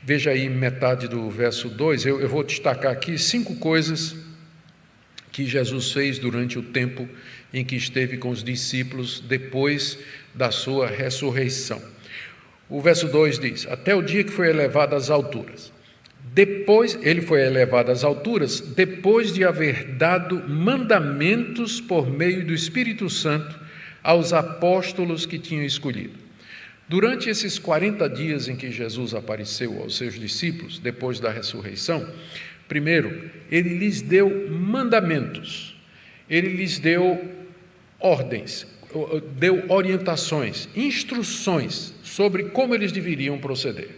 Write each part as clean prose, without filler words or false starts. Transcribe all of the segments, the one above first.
Veja aí metade do verso 2, eu vou destacar aqui 5 coisas que Jesus fez durante o tempo em que esteve com os discípulos depois da sua ressurreição. O verso 2 diz: até o dia que foi elevado às alturas. Ele foi elevado às alturas depois de haver dado mandamentos por meio do Espírito Santo aos apóstolos que tinham escolhido. Durante esses 40 dias em que Jesus apareceu aos seus discípulos, depois da ressurreição, primeiro, ele lhes deu mandamentos, ele lhes deu ordens, deu orientações, instruções sobre como eles deveriam proceder.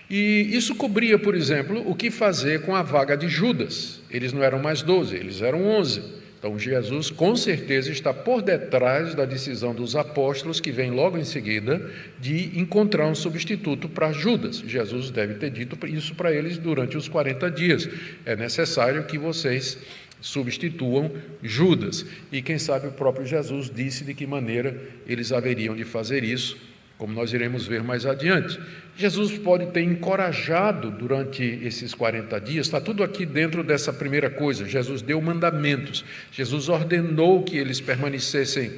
E isso cobria, por exemplo, o que fazer com a vaga de Judas. Eles não eram mais 12, eles eram 11. Então, Jesus, com certeza, está por detrás da decisão dos apóstolos, que vem logo em seguida, de encontrar um substituto para Judas. Jesus deve ter dito isso para eles durante os 40 dias. É necessário que vocês substituam Judas. E, quem sabe, o próprio Jesus disse de que maneira eles haveriam de fazer isso, como nós iremos ver mais adiante. Jesus pode ter encorajado durante esses 40 dias, está tudo aqui dentro dessa primeira coisa. Jesus deu mandamentos, Jesus ordenou que eles permanecessem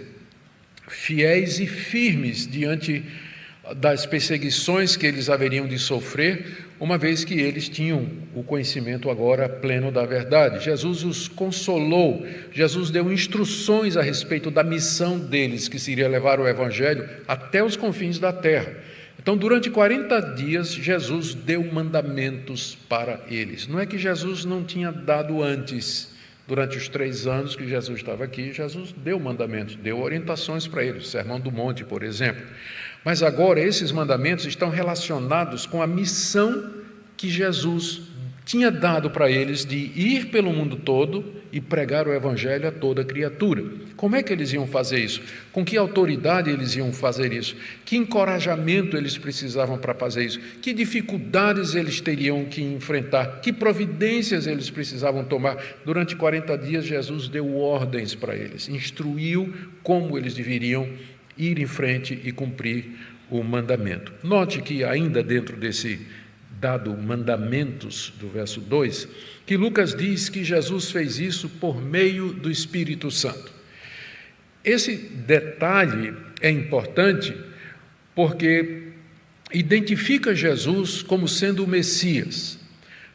fiéis e firmes diante das perseguições que eles haveriam de sofrer, uma vez que eles tinham o conhecimento agora pleno da verdade. Jesus os consolou, Jesus deu instruções a respeito da missão deles, que seria levar o Evangelho até os confins da terra. Então, durante 40 dias, Jesus deu mandamentos para eles. Não é que Jesus não tinha dado antes. Durante os 3 anos que Jesus estava aqui, Jesus deu mandamentos, deu orientações para eles, Sermão do Monte, por exemplo. Mas agora esses mandamentos estão relacionados com a missão que Jesus tinha dado para eles de ir pelo mundo todo e pregar o Evangelho a toda criatura. Como é que eles iam fazer isso? Com que autoridade eles iam fazer isso? Que encorajamento eles precisavam para fazer isso? Que dificuldades eles teriam que enfrentar? Que providências eles precisavam tomar? Durante 40 dias, Jesus deu ordens para eles, instruiu como eles deveriam ir em frente e cumprir o mandamento. Note que ainda dentro desse dado mandamentos do verso 2, que Lucas diz que Jesus fez isso por meio do Espírito Santo. Esse detalhe é importante porque identifica Jesus como sendo o Messias.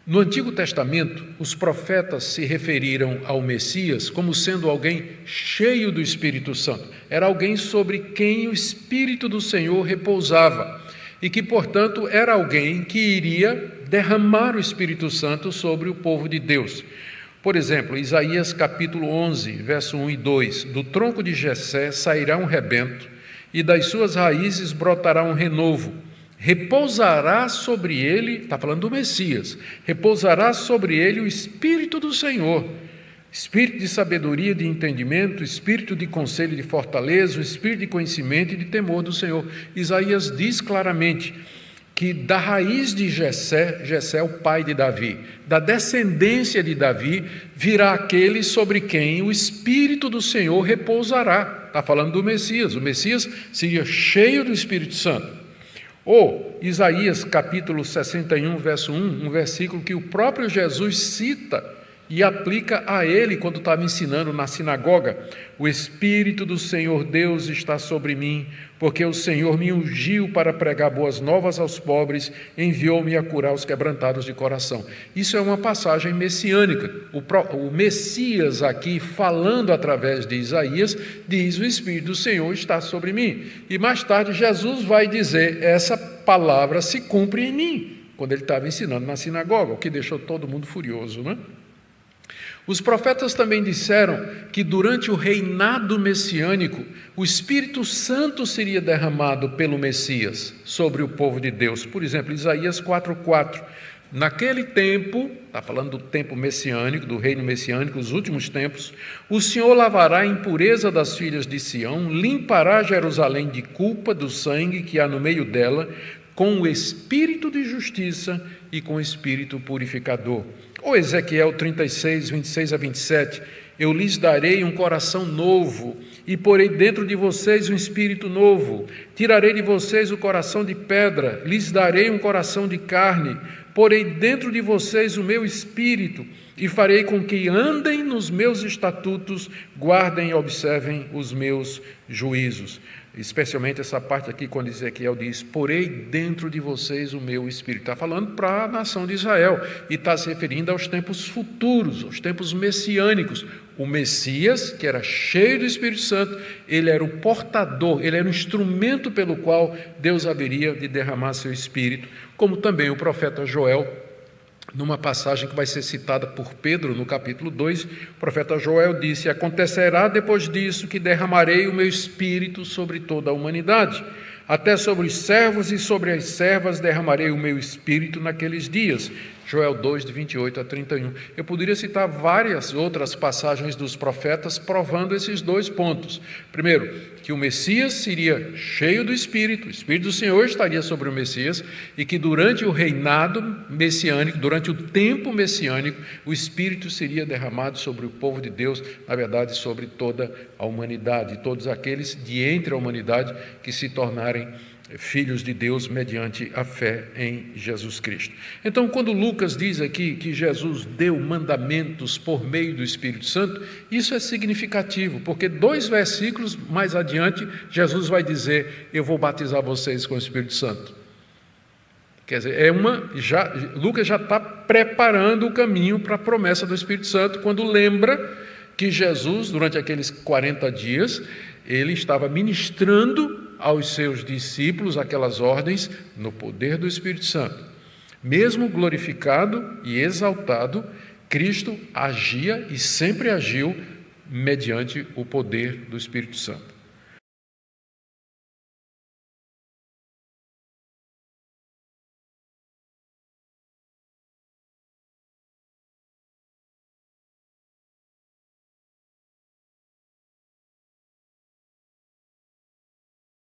No Antigo Testamento, os profetas se referiram ao Messias como sendo alguém cheio do Espírito Santo. Era alguém sobre quem o Espírito do Senhor repousava e que, portanto, era alguém que iria derramar o Espírito Santo sobre o povo de Deus. Por exemplo, Isaías capítulo 11, verso 1 e 2, do tronco de Jessé sairá um rebento, e das suas raízes brotará um renovo. Repousará sobre ele, está falando do Messias, repousará sobre ele o Espírito do Senhor, Espírito de sabedoria, de entendimento, Espírito de conselho e de fortaleza, o Espírito de conhecimento e de temor do Senhor. Isaías diz claramente que da raiz de Jessé, Jessé é o pai de Davi, da descendência de Davi, virá aquele sobre quem o Espírito do Senhor repousará. Está falando do Messias. O Messias seria cheio do Espírito Santo. Ou Isaías capítulo 61, verso 1, um versículo que o próprio Jesus cita e aplica a ele quando estava ensinando na sinagoga: o Espírito do Senhor Deus está sobre mim, porque o Senhor me ungiu para pregar boas novas aos pobres, enviou-me a curar os quebrantados de coração. Isso é uma passagem messiânica. O Messias aqui, falando através de Isaías, diz: o Espírito do Senhor está sobre mim. E mais tarde Jesus vai dizer: essa palavra se cumpre em mim, quando ele estava ensinando na sinagoga, o que deixou todo mundo furioso, não é? Os profetas também disseram que durante o reinado messiânico, o Espírito Santo seria derramado pelo Messias sobre o povo de Deus. Por exemplo, Isaías 4:4. Naquele tempo, está falando do tempo messiânico, do reino messiânico, os últimos tempos, o Senhor lavará a impureza das filhas de Sião, limpará Jerusalém de culpa do sangue que há no meio dela, com o espírito de justiça e com o espírito purificador. Ou Ezequiel 36, 26 a 27, Eu lhes darei um coração novo, e porei dentro de vocês um espírito novo. Tirarei de vocês o coração de pedra, lhes darei um coração de carne. Porei dentro de vocês o meu espírito, e farei com que andem nos meus estatutos, guardem e observem os meus juízos. Especialmente essa parte aqui, quando Ezequiel diz, porei dentro de vocês o meu espírito. Está falando para a nação de Israel, e está se referindo aos tempos futuros, aos tempos messiânicos. O Messias, que era cheio do Espírito Santo, ele era o portador, ele era o instrumento pelo qual Deus haveria de derramar seu Espírito, como também o profeta Joel, numa passagem que vai ser citada por Pedro no capítulo 2, o profeta Joel disse, acontecerá depois disso que derramarei o meu Espírito sobre toda a humanidade, até sobre os servos e sobre as servas derramarei o meu Espírito naqueles dias. Joel 2, de 28 a 31. Eu poderia citar várias outras passagens dos profetas provando esses dois pontos. Primeiro, que o Messias seria cheio do Espírito, o Espírito do Senhor estaria sobre o Messias, e que durante o reinado messiânico, durante o tempo messiânico, o Espírito seria derramado sobre o povo de Deus, na verdade, sobre toda a humanidade, todos aqueles de entre a humanidade que se tornarem filhos de Deus mediante a fé em Jesus Cristo. Então, quando Lucas diz aqui que Jesus deu mandamentos por meio do Espírito Santo, isso é significativo, porque 2 versículos mais adiante, Jesus vai dizer, eu vou batizar vocês com o Espírito Santo. Quer dizer, Lucas já está preparando o caminho para a promessa do Espírito Santo, quando lembra que Jesus, durante aqueles 40 dias, ele estava ministrando aos seus discípulos aquelas ordens no poder do Espírito Santo. Mesmo glorificado e exaltado, Cristo agia e sempre agiu mediante o poder do Espírito Santo.